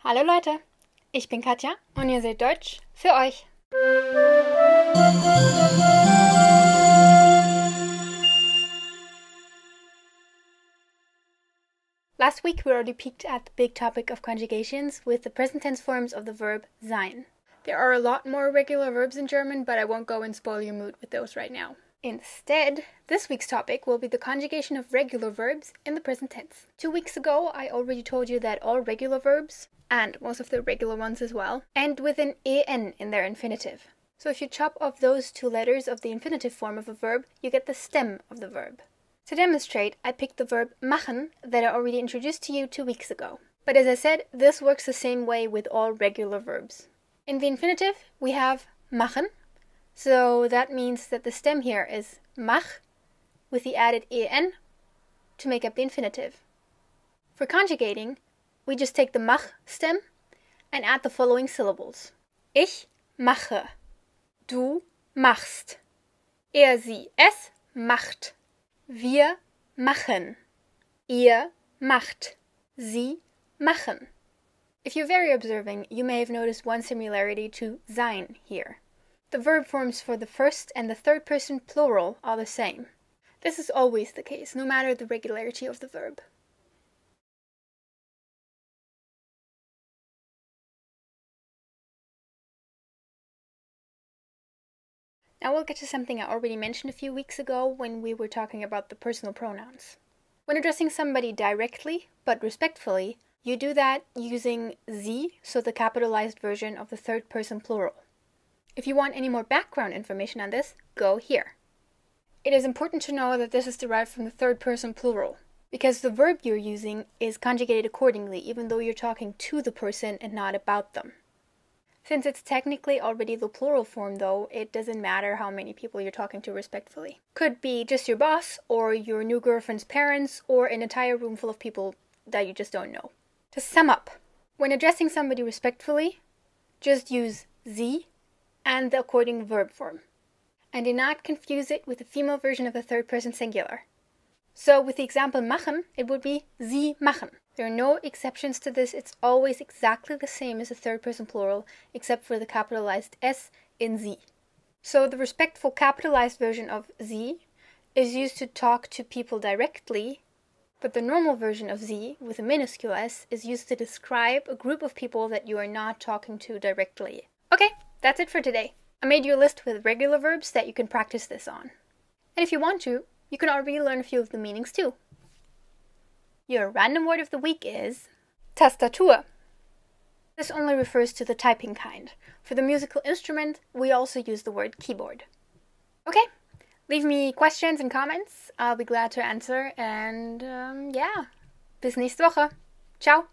Hallo Leute, ich bin Katja und ihr seht Deutsch für euch. Last week we already peeked at the big topic of conjugations with the present tense forms of the verb sein. There are a lot more regular verbs in German, but I won't go and spoil your mood with those right now. Instead, this week's topic will be the conjugation of regular verbs in the present tense. 2 weeks ago, I already told you that all regular verbs, and most of the irregular ones as well, end with an en in their infinitive. So if you chop off those 2 letters of the infinitive form of a verb, you get the stem of the verb. To demonstrate, I picked the verb machen that I already introduced to you 2 weeks ago. But as I said, this works the same way with all regular verbs. In the infinitive, we have machen, so that means that the stem here is mach, with the added en to make up the infinitive. For conjugating, we just take the mach stem and add the following syllables. Ich mache. Du machst. Er, sie, es macht. Wir machen. Ihr macht. Sie machen. If you're very observing, you may have noticed one similarity to sein here. The verb forms for the first and the third person plural are the same. This is always the case, no matter the regularity of the verb. Now we'll get to something I already mentioned a few weeks ago when we were talking about the personal pronouns. When addressing somebody directly, but respectfully, you do that using sie, so the capitalized version of the third person plural. If you want any more background information on this, go here. It is important to know that this is derived from the third person plural, because the verb you're using is conjugated accordingly, even though you're talking to the person and not about them. Since it's technically already the plural form though, it doesn't matter how many people you're talking to respectfully. Could be just your boss, or your new girlfriend's parents, or an entire room full of people that you just don't know. To sum up, when addressing somebody respectfully, just use sie and the according verb form. And do not confuse it with the female version of the third person singular. So with the example machen, it would be sie machen. There are no exceptions to this, it's always exactly the same as the third person plural, except for the capitalized s in sie. So the respectful capitalized version of sie is used to talk to people directly, but the normal version of sie, with a minuscule s, is used to describe a group of people that you are not talking to directly. Okay, that's it for today. I made you a list with regular verbs that you can practice this on. And if you want to, you can already learn a few of the meanings too. Your random word of the week is Tastatur. This only refers to the typing kind. For the musical instrument, we also use the word keyboard. Okay, leave me questions and comments. I'll be glad to answer. And yeah, bis nächste Woche. Ciao.